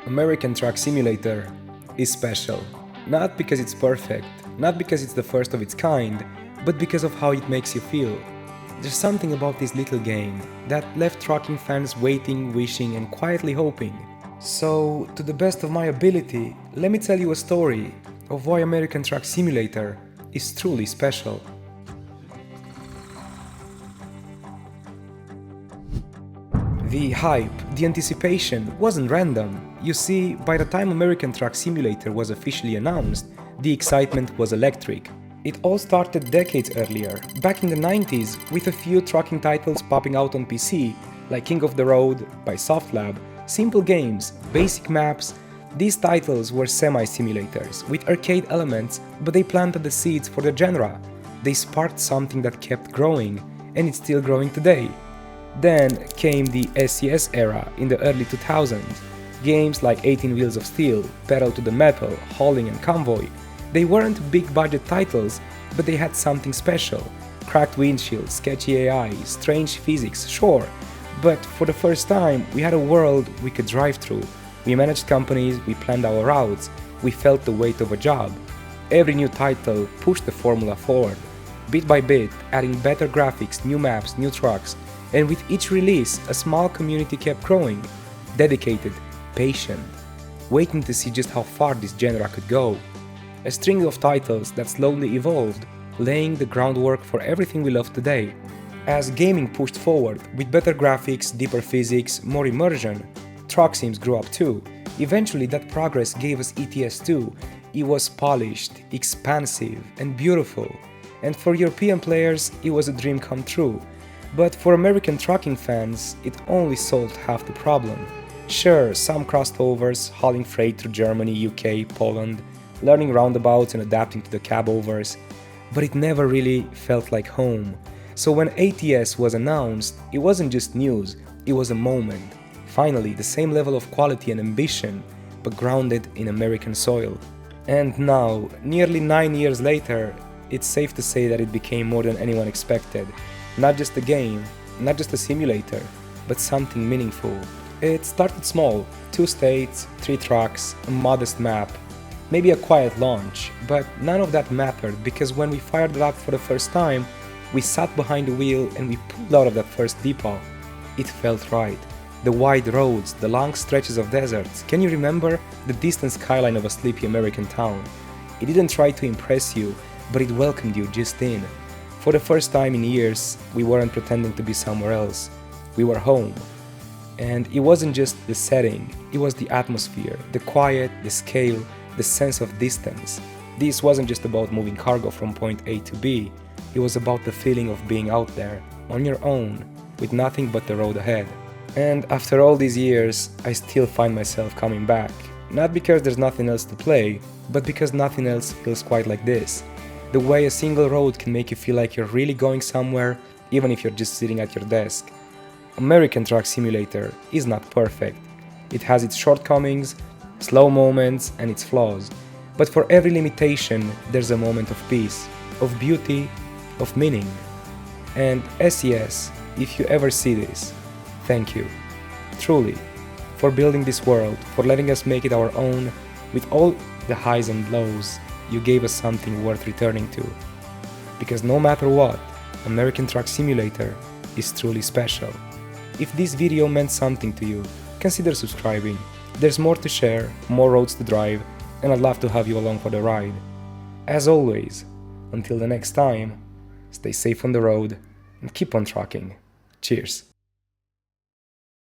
American Truck Simulator is special. Not because it's perfect, not because it's the first of its kind, but because of how it makes you feel. There's something about this little game that left trucking fans waiting, wishing, and quietly hoping. So, to the best of my ability, let me tell you a story of why American Truck Simulator is truly special. The hype, the anticipation wasn't random. You see, by the time American Truck Simulator was officially announced, the excitement was electric. It all started decades earlier, back in the 90s, with a few trucking titles popping out on PC, like King of the Road by SoftLab, simple games, basic maps. These titles were semi-simulators, with arcade elements, but they planted the seeds for the genre. They sparked something that kept growing, and it's still growing today. Then came the SCS era in the early 2000s. Games like 18 Wheels of Steel, Pedal to the Metal, Hauling and Convoy. They weren't big budget titles, but they had something special. Cracked windshields, sketchy AI, strange physics, sure. But for the first time, we had a world we could drive through. We managed companies, we planned our routes, we felt the weight of a job. Every new title pushed the formula forward, bit by bit, adding better graphics, new maps, new trucks. And with each release, a small community kept growing, dedicated, patient, waiting to see just how far this genre could go. A string of titles that slowly evolved, laying the groundwork for everything we love today. As gaming pushed forward, with better graphics, deeper physics, more immersion, truck sims grew up too. Eventually that progress gave us ETS2. It was polished, expansive, and beautiful. And for European players, it was a dream come true. But for American trucking fans, it only solved half the problem. Sure, some crossovers, hauling freight through Germany, UK, Poland, learning roundabouts and adapting to the cabovers, but it never really felt like home. So when ATS was announced, it wasn't just news, it was a moment. Finally, the same level of quality and ambition, but grounded in American soil. And now, nearly 9 years later, it's safe to say that it became more than anyone expected. Not just a game, not just a simulator, but something meaningful. It started small, 2 states, 3 trucks, a modest map, maybe a quiet launch, but none of that mattered because when we fired it up for the first time, we sat behind the wheel and we pulled out of that first depot. It felt right. The wide roads, the long stretches of deserts. Can you remember the distant skyline of a sleepy American town? It didn't try to impress you, but it welcomed you just in. For the first time in years, we weren't pretending to be somewhere else. We were home. And it wasn't just the setting, it was the atmosphere, the quiet, the scale, the sense of distance. This wasn't just about moving cargo from point A to B, it was about the feeling of being out there, on your own, with nothing but the road ahead. And after all these years, I still find myself coming back. Not because there's nothing else to play, but because nothing else feels quite like this. The way a single road can make you feel like you're really going somewhere, even if you're just sitting at your desk. American Truck Simulator is not perfect. It has its shortcomings, slow moments, and its flaws. But for every limitation, there's a moment of peace, of beauty, of meaning. And SES, if you ever see this, thank you, truly, for building this world, for letting us make it our own, with all the highs and lows. You gave us something worth returning to. Because no matter what, American Truck Simulator is truly special. If this video meant something to you, consider subscribing. There's more to share, more roads to drive, and I'd love to have you along for the ride. As always, until the next time, stay safe on the road and keep on trucking. Cheers!